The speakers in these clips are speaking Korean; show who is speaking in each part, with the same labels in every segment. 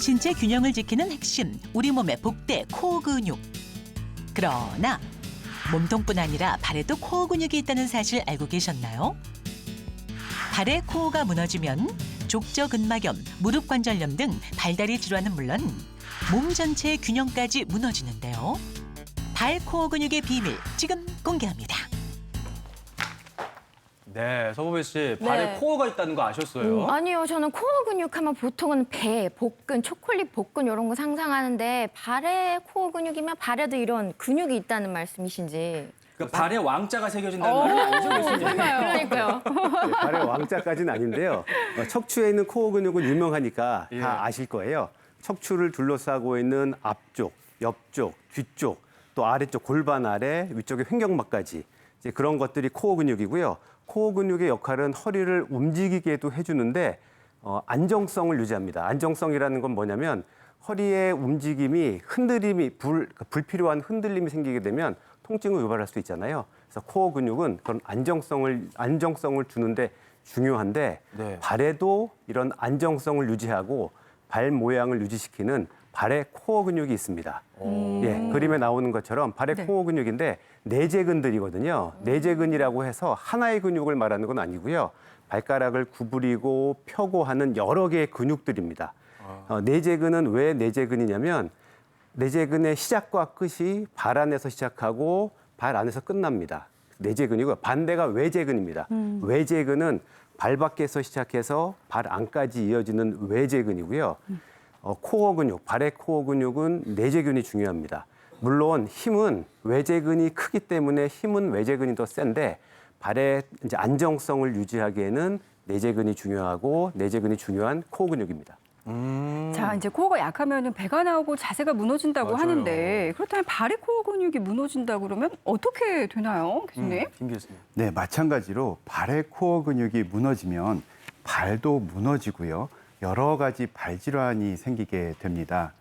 Speaker 1: 신체 균형을 지키는 핵심, 우리 몸의 복대 코어 근육. 그러나 몸통뿐 아니라 발에도 코어 근육이 있다는 사실 알고 계셨나요? 발의 코어가 무너지면 족저근막염, 무릎 관절염 등 발다리 질환은 물론 몸 전체의 균형까지 무너지는데요. 발 코어 근육의 비밀 지금 공개합니다.
Speaker 2: 네, 서보배 씨, 발에 코어가 있다는 거 아셨어요?
Speaker 3: 아니요, 저는 코어 근육 하면 보통은 배, 복근, 초콜릿 복근 이런 거 상상하는데 발에 코어 근육이면 발에도 이런 근육이 있다는 말씀이신지.
Speaker 2: 그러니까 발에 왕자가 새겨진다는 말은 아니죠, 교수님?
Speaker 3: 그러니까요.
Speaker 4: 네, 발의 왕자까지는 아닌데요. 척추에 있는 코어 근육은 유명하니까
Speaker 2: 예.
Speaker 4: 다 아실 거예요. 척추를 둘러싸고 있는 앞쪽, 옆쪽, 뒤쪽, 또 아래쪽 골반 아래, 위쪽의 횡격막까지 이제 그런 것들이 코어 근육이고요. 코어 근육의 역할은 허리를 움직이게도 해주는데 안정성을 유지합니다. 안정성이라는 건 뭐냐면 허리의 움직임이 흔들림이 불필요한 흔들림이 생기게 되면 통증을 유발할 수 있잖아요. 그래서 코어 근육은 그런 안정성을 주는데 중요한데
Speaker 2: 네.
Speaker 4: 발에도 이런 안정성을 유지하고 발 모양을 유지시키는 발의 코어 근육이 있습니다. 예, 그림에 나오는 것처럼 발의 코어 근육인데 내재근들이거든요. 내재근이라고 해서 하나의 근육을 말하는 건 아니고요. 발가락을 구부리고 펴고 하는 여러 개의 근육들입니다. 내재근은 왜 내재근이냐면 내재근의 시작과 끝이 발 안에서 시작하고 발 안에서 끝납니다. 내재근이고 반대가 외재근입니다. 외재근은 발 밖에서 시작해서 발 안까지 이어지는 외재근이고요. 코어 근육, 발의 코어 근육은 내재근이 중요합니다. 물론 힘은 외재근이 크기 때문에 힘은 외재근이 더 센데 발의 이제 안정성을 유지하기에는 내재근이 중요하고 내재근이 중요한 코어 근육입니다.
Speaker 5: 자, 이제 코어가 약하면 배가 나오고 자세가 무너진다고
Speaker 2: 맞아요.
Speaker 5: 하는데 그렇다면 발의 코어 근육이 무너진다 그러면 어떻게 되나요, 교수님?
Speaker 2: 김 교수님.
Speaker 6: 네, 마찬가지로 발의 코어 근육이 무너지면 발도 무너지고요. 여러 가지 발 질환이 생기게 됩니다.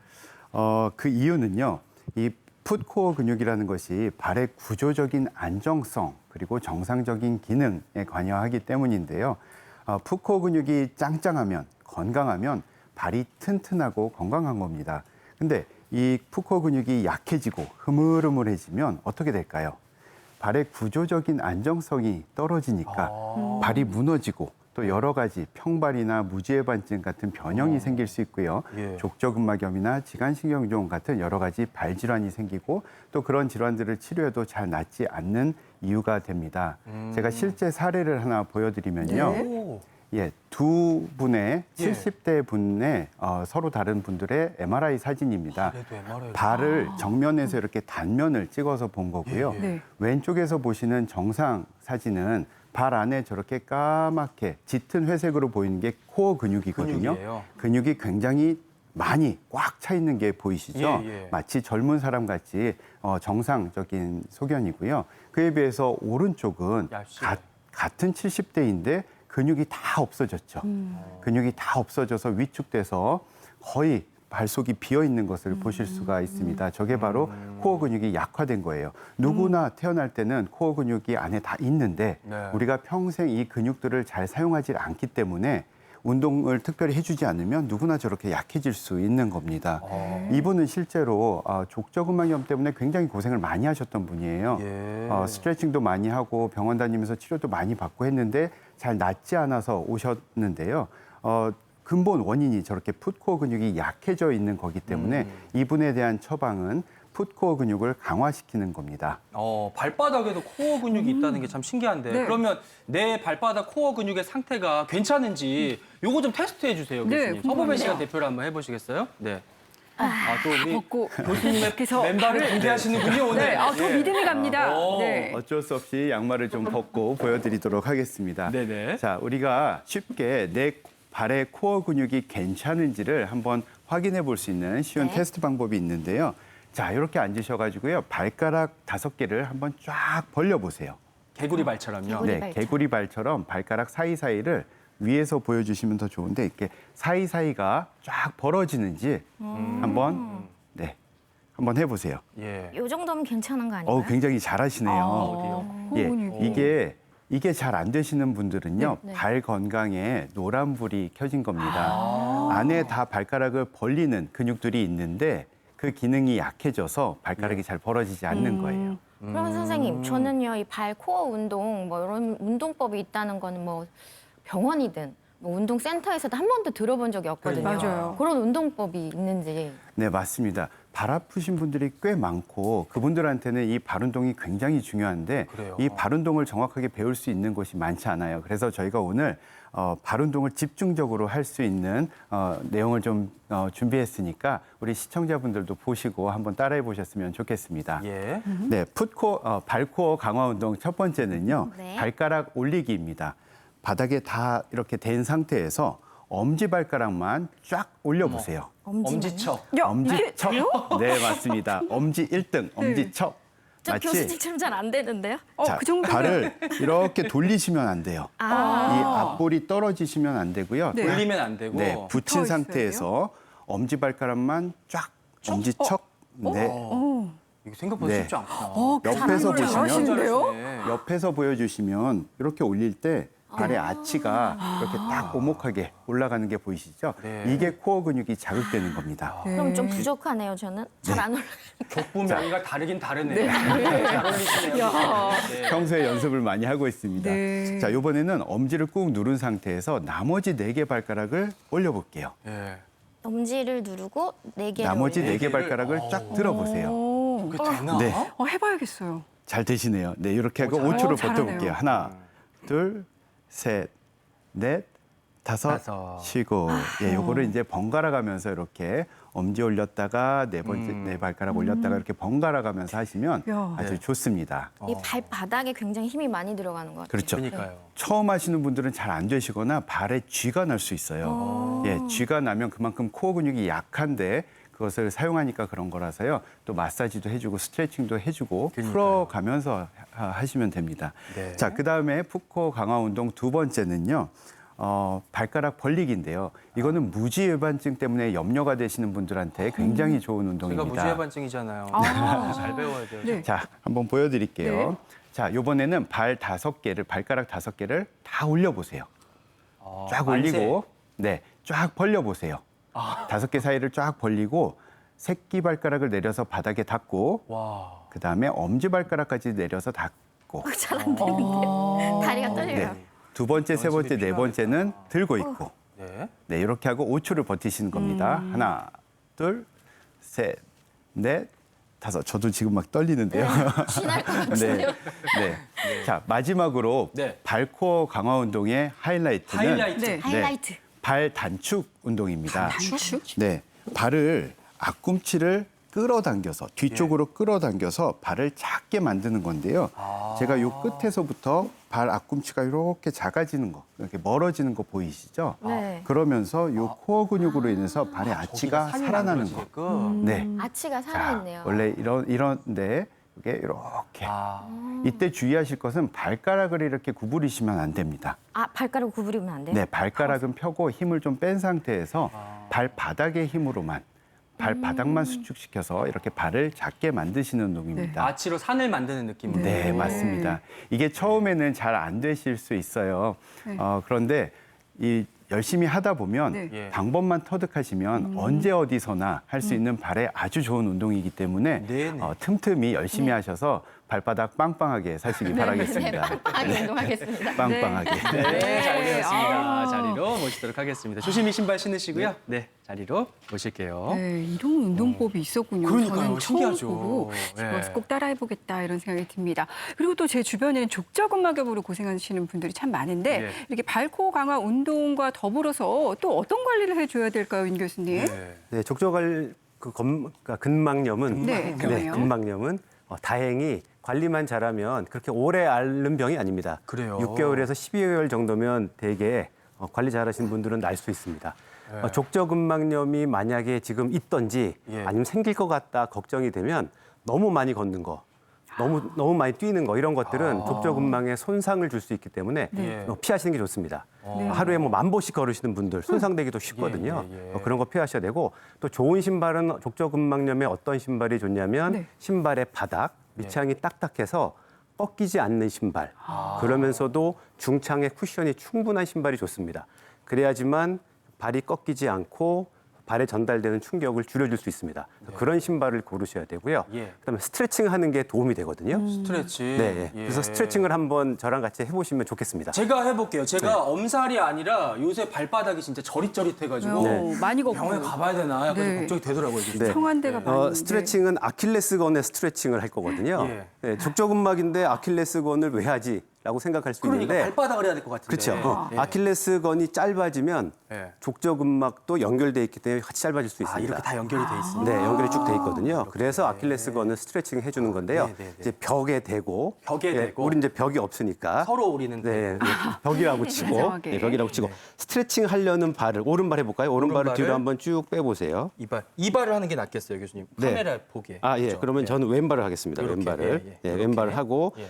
Speaker 6: 그 이유는요. 이 풋코어 근육이라는 것이 발의 구조적인 안정성 그리고 정상적인 기능에 관여하기 때문인데요. 풋코어 근육이 짱짱하면 건강하면 발이 튼튼하고 건강한 겁니다. 근데 이 풋코어 근육이 약해지고 흐물흐물해지면 어떻게 될까요? 발의 구조적인 안정성이 떨어지니까 발이 무너지고 또 여러 가지 평발이나 무지해반증 같은 변형이 생길 수 있고요.
Speaker 2: 예.
Speaker 6: 족저근막염이나 지간신경종 같은 여러 가지 발 질환이 생기고 또 그런 질환들을 치료해도 잘 낫지 않는 이유가 됩니다. 제가 실제 사례를 하나 보여드리면요.
Speaker 2: 오.
Speaker 6: 예, 두 분의
Speaker 2: 예.
Speaker 6: 70대 분의 서로 다른 분들의 MRI 사진입니다.
Speaker 2: 그래도 MRI.
Speaker 6: 발을 정면에서 이렇게 단면을 찍어서 본 거고요.
Speaker 2: 예, 예.
Speaker 5: 네.
Speaker 6: 왼쪽에서 보시는 정상 사진은 발 안에 저렇게 까맣게 짙은 회색으로 보이는 게 코어 근육이거든요.
Speaker 2: 근육이에요.
Speaker 6: 근육이 굉장히 많이 꽉 차 있는 게 보이시죠?
Speaker 2: 예, 예.
Speaker 6: 마치 젊은 사람 같이 정상적인 소견이고요. 그에 비해서 오른쪽은
Speaker 2: 얇죠.
Speaker 6: 같은 70대인데 근육이 다 없어졌죠. 근육이 다 없어져서 위축돼서 거의 발속이 비어 있는 것을 보실 수가 있습니다. 저게 바로 코어 근육이 약화된 거예요. 누구나 태어날 때는 코어 근육이 안에 다 있는데
Speaker 2: 네.
Speaker 6: 우리가 평생 이 근육들을 잘 사용하지 않기 때문에 운동을 특별히 해주지 않으면 누구나 저렇게 약해질 수 있는 겁니다. 이분은 실제로 족저근막염 때문에 굉장히 고생을 많이 하셨던 분이에요.
Speaker 2: 예.
Speaker 6: 스트레칭도 많이 하고 병원 다니면서 치료도 많이 받고 했는데 잘 낫지 않아서 오셨는데요. 근본 원인이 저렇게 풋코어 근육이 약해져 있는 거기 때문에 이분에 대한 처방은 풋코어 근육을 강화시키는 겁니다.
Speaker 2: 발바닥에도 코어 근육이 있다는 게 참 신기한데
Speaker 5: 네.
Speaker 2: 그러면 내 발바닥 코어 근육의 상태가 괜찮은지 요거 좀 테스트해 주세요,
Speaker 5: 네,
Speaker 2: 교수님. 서보배
Speaker 5: 궁금합니다.
Speaker 2: 씨가 대표를 한번 해보시겠어요? 네. 또 우리
Speaker 5: 벗고
Speaker 2: 교수님의
Speaker 5: 그래서
Speaker 2: 맨발을 공개하시는군요, 오늘.
Speaker 5: 네, 더
Speaker 2: 예.
Speaker 5: 믿음이 갑니다.
Speaker 2: 오.
Speaker 5: 네.
Speaker 6: 어쩔 수 없이 양말을 좀 벗고 보여드리도록 하겠습니다.
Speaker 2: 네네.
Speaker 6: 자, 우리가 쉽게 내 발의 코어 근육이 괜찮은지를 한번 확인해 볼 수 있는 쉬운 테스트 방법이 있는데요. 자, 이렇게 앉으셔가지고요. 발가락 5개를 한번 쫙 벌려보세요.
Speaker 2: 개구리 발처럼요.
Speaker 3: 개구리
Speaker 6: 네,
Speaker 3: 발처럼.
Speaker 6: 개구리 발처럼 발가락 사이사이를 위에서 보여주시면 더 좋은데 이렇게 사이사이가 쫙 벌어지는지 한번 해보세요.
Speaker 2: 예.
Speaker 3: 요 정도면 괜찮은 거 아닌가요?
Speaker 6: 굉장히 잘하시네요.
Speaker 2: 어디요?
Speaker 6: 예,
Speaker 5: 코어 근육이.
Speaker 6: 이게 이게 잘 안 되시는 분들은요,
Speaker 3: 네.
Speaker 6: 발 건강에 노란불이 켜진 겁니다. 안에 다 발가락을 벌리는 근육들이 있는데 그 기능이 약해져서 발가락이 잘 벌어지지 않는 거예요.
Speaker 3: 그러면 선생님, 저는요, 이 발 코어 운동, 뭐 이런 운동법이 있다는 거는 뭐 병원이든 뭐 운동센터에서도 한 번도 들어본 적이 없거든요.
Speaker 5: 맞아요.
Speaker 3: 그런 운동법이 있는지.
Speaker 6: 네, 맞습니다. 발 아프신 분들이 꽤 많고 그분들한테는 이 발 운동이 굉장히 중요한데
Speaker 2: 그래요?
Speaker 6: 이 발 운동을 정확하게 배울 수 있는 곳이 많지 않아요. 그래서 저희가 오늘 발 운동을 집중적으로 할 수 있는 내용을 좀 준비했으니까 우리 시청자분들도 보시고 한번 따라해 보셨으면 좋겠습니다.
Speaker 2: 예.
Speaker 6: 네, 발코어 강화 운동 첫 번째는요.
Speaker 3: 네.
Speaker 6: 발가락 올리기입니다. 바닥에 다 이렇게 댄 상태에서 엄지발가락만 쫙 올려보세요.
Speaker 2: 엄지척.
Speaker 5: 야,
Speaker 6: 엄지척. 네, 맞습니다. 엄지 1등, 엄지척.
Speaker 3: 저
Speaker 6: 마치
Speaker 3: 교수님처럼 잘 안 되는데요?
Speaker 6: 자,
Speaker 5: 그 정도면-
Speaker 6: 발을 이렇게 돌리시면 안 돼요. 이 앞볼이 떨어지시면 안 되고요.
Speaker 5: 네.
Speaker 2: 올리면 안 되고.
Speaker 6: 네, 붙인
Speaker 5: 붙어 있어야
Speaker 6: 상태에서 엄지발가락만 쫙, 엄지척. 네.
Speaker 2: 이거 생각보다
Speaker 6: 네.
Speaker 2: 쉽지 않구나.
Speaker 6: 옆에서 보시면
Speaker 5: 잘하시는데요?
Speaker 6: 옆에서 보여주시면 이렇게 올릴 때 발의 아치가 이렇게 딱 오목하게 올라가는 게 보이시죠?
Speaker 2: 네.
Speaker 6: 이게 코어 근육이 자극되는 겁니다.
Speaker 3: 그럼 좀 부족하네요, 저는. 잘 안 올라.
Speaker 2: 족부 명이가 다르긴 다르네. 잘 어울리시네요. 네.
Speaker 6: 평소에 연습을 많이 하고 있습니다.
Speaker 5: 네.
Speaker 6: 자, 이번에는 엄지를 꾹 누른 상태에서 나머지 4개 발가락을 올려볼게요.
Speaker 2: 예.
Speaker 3: 엄지를 누르고 4개를
Speaker 6: 나머지
Speaker 3: 올려요.
Speaker 6: 4개 발가락을 쫙 들어보세요.
Speaker 2: 그게 되나?
Speaker 6: 네.
Speaker 5: 해봐야겠어요.
Speaker 6: 잘 되시네요. 네, 이렇게 하고
Speaker 2: 잘하네.
Speaker 6: 5초를
Speaker 5: 잘하네요.
Speaker 6: 버텨볼게요. 하나, 둘, 셋, 넷, 다섯, 쉬고. 예, 요거를 이제 번갈아 가면서 이렇게 엄지 올렸다가 네 번째 네 발가락 올렸다가 이렇게 번갈아 가면서 하시면
Speaker 5: 야.
Speaker 6: 아주 좋습니다.
Speaker 3: 이 발바닥에 굉장히 힘이 많이 들어가는 것 같아요.
Speaker 6: 그렇죠.
Speaker 2: 그러니까요.
Speaker 6: 처음 하시는 분들은 잘 안 되시거나 발에 쥐가 날 수 있어요. 예, 쥐가 나면 그만큼 코어 근육이 약한데 그것을 사용하니까 그런 거라서요. 또 마사지도 해주고 스트레칭도 해주고 풀어가면서 하시면 됩니다.
Speaker 2: 네.
Speaker 6: 자, 그다음에 풋코어 강화 운동 두 번째는요. 발가락 벌리기인데요. 이거는 무지외반증 때문에 염려가 되시는 분들한테 굉장히 좋은
Speaker 2: 제가
Speaker 6: 운동입니다.
Speaker 2: 무지외반증이잖아요. 잘 배워야 돼요.
Speaker 5: 네.
Speaker 6: 자, 한번 보여드릴게요.
Speaker 5: 네.
Speaker 6: 자, 이번에는 발가락 5개를 다 올려보세요. 쫙 올리고, 네, 쫙 벌려보세요. 5개 사이를 쫙 벌리고, 새끼 발가락을 내려서 바닥에 닿고,
Speaker 2: 와.
Speaker 6: 그 다음에 엄지발가락까지 내려서 닿고,
Speaker 3: 잘 안 되는데요. 다리가 떨려요.
Speaker 6: 네, 두 번째, 세 번째, 네 번째는 들고 있고,
Speaker 2: 네.
Speaker 6: 네, 이렇게 하고 5초를 버티시는 겁니다. 하나, 둘, 셋, 넷, 다섯. 저도 지금 막 떨리는데요.
Speaker 3: 쥐날 것
Speaker 6: 네,
Speaker 3: 같은데요.
Speaker 6: 네. 자, 마지막으로
Speaker 2: 네.
Speaker 6: 발코어 강화 운동의 하이라이트는
Speaker 2: 하이라이트.
Speaker 5: 네.
Speaker 3: 하이라이트.
Speaker 6: 발 단축 운동입니다.
Speaker 5: 단축?
Speaker 6: 네, 발을 앞꿈치를 끌어당겨서 뒤쪽으로 끌어당겨서 발을 작게 만드는 건데요. 제가 요 끝에서부터 발 앞꿈치가 이렇게 작아지는 거, 이렇게 멀어지는 거 보이시죠?
Speaker 3: 네.
Speaker 6: 그러면서 요 코어 근육으로 인해서 발의 아치가
Speaker 2: 산이
Speaker 6: 살아나는 거.
Speaker 2: 만들어지게끔.
Speaker 6: 네.
Speaker 3: 아치가
Speaker 6: 자,
Speaker 3: 살아있네요.
Speaker 6: 원래 이런데 이게 이렇게.
Speaker 2: 아.
Speaker 6: 이때 주의하실 것은 발가락을 이렇게 구부리시면 안 됩니다.
Speaker 3: 발가락 구부리면 안 돼요?
Speaker 6: 네, 발가락은 펴고 힘을 좀 뺀 상태에서 발바닥의 힘으로만 발바닥만 수축시켜서 이렇게 발을 작게 만드시는 운동입니다.
Speaker 2: 아치로 산을 만드는 느낌으로.
Speaker 6: 네, 맞습니다. 이게 처음에는 잘 안 되실 수 있어요. 그런데 이 열심히 하다 보면
Speaker 5: 네.
Speaker 2: 예.
Speaker 6: 방법만 터득하시면 언제 어디서나 할 수 있는 발에 아주 좋은 운동이기 때문에
Speaker 2: 네네.
Speaker 6: 틈틈이 열심히 하셔서 발바닥 빵빵하게 사시기 바라겠습니다.
Speaker 3: 빵빵하게 운동하겠습니다.
Speaker 2: 네,
Speaker 6: 빵빵하게.
Speaker 2: 잘 되었습니다.
Speaker 5: 아.
Speaker 2: 자리로 모시도록 하겠습니다. 조심히 신발 신으시고요. 네, 자리로 모실게요.
Speaker 5: 네, 이런 운동법이 있었군요.
Speaker 2: 그러니까요.
Speaker 5: 저는 처음
Speaker 2: 신기하죠.
Speaker 5: 보고
Speaker 2: 네.
Speaker 5: 꼭 따라해보겠다 이런 생각이 듭니다. 그리고 또 제 주변에는 족저근막염으로 고생하시는 분들이 참 많은데
Speaker 2: 네.
Speaker 5: 이렇게 발코 강화 운동과 더불어서 또 어떤 관리를 해줘야 될까요, 임 교수님?
Speaker 2: 네.
Speaker 4: 네, 족저갈 그러니까 근막염은
Speaker 5: 네, 그러네요.
Speaker 4: 근막염은 다행히 관리만 잘하면 그렇게 오래 앓는 병이 아닙니다.
Speaker 2: 그래요?
Speaker 4: 6개월에서 12개월 정도면 대개 관리 잘하시는 분들은 날 수 있습니다. 족저근막염이 만약에 지금 있던지
Speaker 2: 예.
Speaker 4: 아니면 생길 것 같다 걱정이 되면 너무 많이 걷는 거, 너무 많이 뛰는 거 이런 것들은 족저근막에 손상을 줄 수 있기 때문에
Speaker 2: 네.
Speaker 4: 피하시는 게 좋습니다. 하루에 뭐 1000보씩 걸으시는 분들 손상되기도 쉽거든요.
Speaker 2: 예, 예.
Speaker 4: 그런 거 피하셔야 되고 또 좋은 신발은 족저근막염에 어떤 신발이 좋냐면
Speaker 5: 네.
Speaker 4: 신발의 바닥 밑창이 딱딱해서 꺾이지 않는 신발. 그러면서도 중창의 쿠션이 충분한 신발이 좋습니다. 그래야지만 발이 꺾이지 않고 발에 전달되는 충격을 줄여줄 수 있습니다. 그런 신발을 고르셔야 되고요.
Speaker 2: 예.
Speaker 4: 그다음에 스트레칭하는 게 도움이 되거든요.
Speaker 2: 스트레칭.
Speaker 4: 네,
Speaker 2: 예.
Speaker 4: 그래서 스트레칭을 한번 저랑 같이 해보시면 좋겠습니다.
Speaker 2: 제가 해볼게요. 제가 엄살이 아니라 요새 발바닥이 진짜 저릿저릿해가지고
Speaker 5: 네. 많이 걷고.
Speaker 2: 병원에 가봐야 되나 약간
Speaker 5: 네.
Speaker 2: 걱정이 되더라고요. 이게.
Speaker 4: 네.
Speaker 5: 청와대가 많이.
Speaker 4: 스트레칭은 아킬레스건의 스트레칭을 할 거거든요.
Speaker 2: 예.
Speaker 4: 네, 족저근막인데 아킬레스건을 왜 하지? 라고 생각할 수
Speaker 2: 그러니까
Speaker 4: 있는데
Speaker 2: 발바닥을 해야 될 것 같은데.
Speaker 4: 그렇죠.
Speaker 2: 예.
Speaker 4: 아킬레스건이 짧아지면
Speaker 2: 예.
Speaker 4: 족저근막도 연결돼 있기 때문에 같이 짧아질 수 있습니다.
Speaker 2: 아, 이렇게 다 연결이 돼 있습니다.
Speaker 4: 네, 연결이 쭉 돼 있거든요. 그래서 아킬레스건을 스트레칭 해주는 건데요.
Speaker 2: 네, 네, 네.
Speaker 4: 이제 벽에 대고,
Speaker 2: 벽에 대고.
Speaker 4: 우리 이제 벽이 없으니까
Speaker 2: 서로 우리는
Speaker 4: 네, 벽이라고 치고,
Speaker 5: 이상하게.
Speaker 4: 네, 벽이라고 치고 스트레칭 하려는 발을 오른발 해볼까요? 오른발을
Speaker 2: 오른발을
Speaker 4: 뒤로 한번 쭉 빼보세요.
Speaker 2: 이발을 하는 게 낫겠어요, 교수님.
Speaker 4: 네.
Speaker 2: 카메라 보기에.
Speaker 4: 아, 예.
Speaker 2: 그렇죠?
Speaker 4: 그러면
Speaker 2: 예.
Speaker 4: 저는 왼발을 하겠습니다.
Speaker 2: 이렇게,
Speaker 4: 왼발을.
Speaker 2: 예, 예.
Speaker 4: 예,
Speaker 2: 이렇게.
Speaker 4: 왼발을 하고
Speaker 2: 예.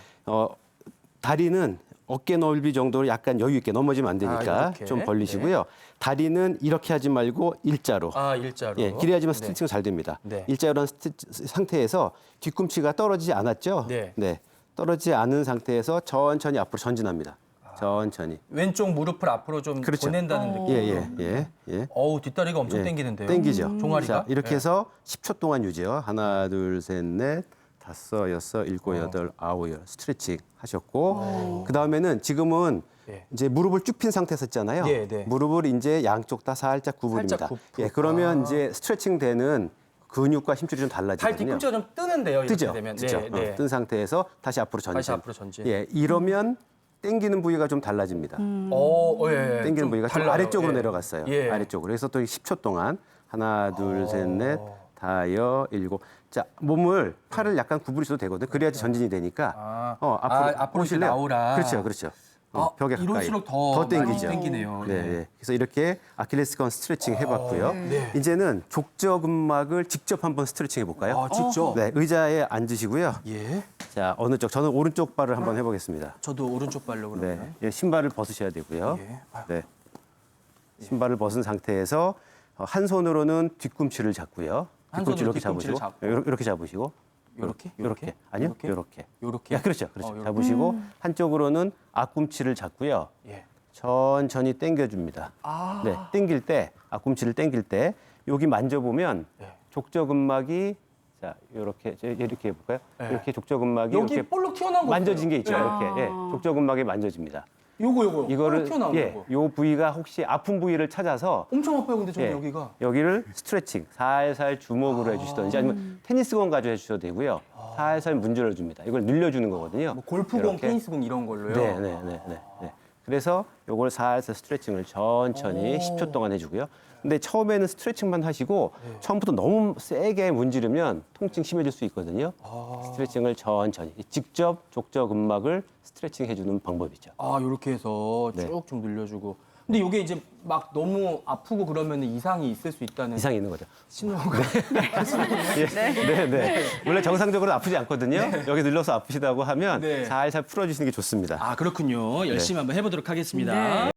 Speaker 4: 다리는 어깨 넓이 정도로 약간 여유 있게 넘어지면 안 되니까
Speaker 2: 이렇게.
Speaker 4: 좀 벌리시고요. 다리는 이렇게 하지 말고 일자로.
Speaker 2: 아, 일자로.
Speaker 4: 예, 길이하지만
Speaker 2: 네.
Speaker 4: 스트레칭 잘 됩니다.
Speaker 2: 네.
Speaker 4: 일자로 한 상태에서 뒤꿈치가 떨어지지 않았죠?
Speaker 2: 네.
Speaker 4: 떨어지지 않은 상태에서 천천히 앞으로 전진합니다. 천천히.
Speaker 2: 왼쪽 무릎을 앞으로 좀
Speaker 4: 그렇죠.
Speaker 2: 보낸다는 느낌.
Speaker 4: 예.
Speaker 2: 어우, 뒷다리가 엄청
Speaker 4: 예.
Speaker 2: 당기는데요.
Speaker 4: 당기죠.
Speaker 2: 종아리가.
Speaker 4: 자, 이렇게
Speaker 2: 예.
Speaker 4: 해서 10초 동안 유지요. 하나, 둘, 셋, 넷, 다섯, 여섯, 일곱, 여덟, 아홉, 열. 스트레칭 하셨고, 그 다음에는 지금은
Speaker 2: 예.
Speaker 4: 이제 무릎을 쭉 핀 상태에서 했잖아요.
Speaker 2: 네, 네.
Speaker 4: 무릎을 이제 양쪽 다 살짝 구부립니다.
Speaker 2: 살짝 굽고.
Speaker 4: 예, 그러면 이제 스트레칭 되는 근육과 힘줄이 좀
Speaker 2: 발
Speaker 4: 달라지거든요.
Speaker 2: 뒤꿈치가 좀 뜨는데요, 이렇게
Speaker 4: 뜨죠.
Speaker 2: 되면.
Speaker 4: 뜨죠. 뜬 상태에서 다시 앞으로 전진.
Speaker 2: 다시 앞으로 전진.
Speaker 4: 예, 이러면 당기는 부위가 좀 달라집니다.
Speaker 2: 예.
Speaker 4: 당기는
Speaker 2: 좀
Speaker 4: 부위가 좀
Speaker 2: 달라요.
Speaker 4: 아래쪽으로
Speaker 2: 예.
Speaker 4: 내려갔어요.
Speaker 2: 예.
Speaker 4: 아래쪽으로. 그래서 또 10초 동안 하나, 둘, 셋, 넷, 다여, 일곱. 자, 몸을 팔을 약간 구부리셔도 되거든요. 그래야지 전진이 되니까.
Speaker 2: 앞으로 이렇게 나오라.
Speaker 4: 그렇죠. 벽에 가까이.
Speaker 2: 이럴수록 더 많이
Speaker 4: 당기죠.
Speaker 2: 당기네요.
Speaker 4: 네,
Speaker 2: 예.
Speaker 4: 네. 그래서 이렇게 아킬레스건 스트레칭 해봤고요.
Speaker 2: 네.
Speaker 4: 이제는 족저근막을 직접 한번 스트레칭 해볼까요?
Speaker 2: 아, 직접?
Speaker 4: 네, 의자에 앉으시고요.
Speaker 2: 예.
Speaker 4: 자, 어느 쪽? 저는 오른쪽 발을 한번 해보겠습니다.
Speaker 2: 저도 오른쪽 발로 그러면.
Speaker 4: 네, 예, 신발을 벗으셔야 되고요.
Speaker 2: 예. 아유.
Speaker 4: 네, 신발을 벗은 상태에서 한 손으로는 뒤꿈치를 잡고요.
Speaker 2: 한
Speaker 4: 뒤꿈치
Speaker 2: 손으로
Speaker 4: 이렇게
Speaker 2: 뒤꿈치를
Speaker 4: 잡으시고,
Speaker 2: 잡고.
Speaker 4: 이렇게 잡으시고,
Speaker 2: 요렇게?
Speaker 4: 이렇게, 아니요,
Speaker 2: 요렇게?
Speaker 4: 이렇게.
Speaker 2: 요렇게?
Speaker 4: 야, 그렇죠.
Speaker 2: 요렇게.
Speaker 4: 잡으시고 한쪽으로는 앞꿈치를 잡고요.
Speaker 2: 예.
Speaker 4: 천천히 당겨줍니다. 네, 당길 때 앞꿈치를 당길 때 여기 만져보면
Speaker 2: 예.
Speaker 4: 족저근막이 자 이렇게 이렇게 해볼까요?
Speaker 2: 예.
Speaker 4: 이렇게 족저근막이
Speaker 2: 여기
Speaker 4: 이렇게
Speaker 2: 볼록 튀어나온 거
Speaker 4: 만져진 게 있죠.
Speaker 2: 예.
Speaker 4: 이렇게 족저근막이 만져집니다.
Speaker 2: 요거
Speaker 4: 이거를
Speaker 2: 볼록 튀어나온 거.
Speaker 4: 요 부위가 혹시 아픈 부위를 찾아서
Speaker 2: 엄청 아파요, 근데 저는
Speaker 4: 예,
Speaker 2: 여기가.
Speaker 4: 여기를 스트레칭 살살 주먹으로 해주시든지 아니면 테니스공 가지고 해주셔도 되고요. 살살 문질러 줍니다. 이걸 늘려주는 거거든요.
Speaker 2: 뭐 골프공,
Speaker 4: 이렇게.
Speaker 2: 테니스공 이런 걸로요.
Speaker 4: 네. 그래서 요걸 살살 스트레칭을 천천히 10초 동안 해주고요. 근데 처음에는 스트레칭만 하시고 처음부터 너무 세게 문지르면 통증 심해질 수 있거든요. 스트레칭을 천천히 직접 족저근막을 스트레칭 해주는 방법이죠.
Speaker 2: 아, 요렇게 해서
Speaker 4: 네.
Speaker 2: 쭉 좀 늘려주고. 근데 이게 이제 막 너무 아프고 그러면 이상이 있을 수 있다는
Speaker 4: 이상이 있는 거죠.
Speaker 2: 신호가.
Speaker 4: 네. 원래 정상적으로 아프지 않거든요. 여기 눌러서 아프시다고 하면
Speaker 2: 네.
Speaker 4: 살살 풀어주시는 게 좋습니다.
Speaker 2: 아, 그렇군요. 열심히 한번 해보도록 하겠습니다.
Speaker 5: 네.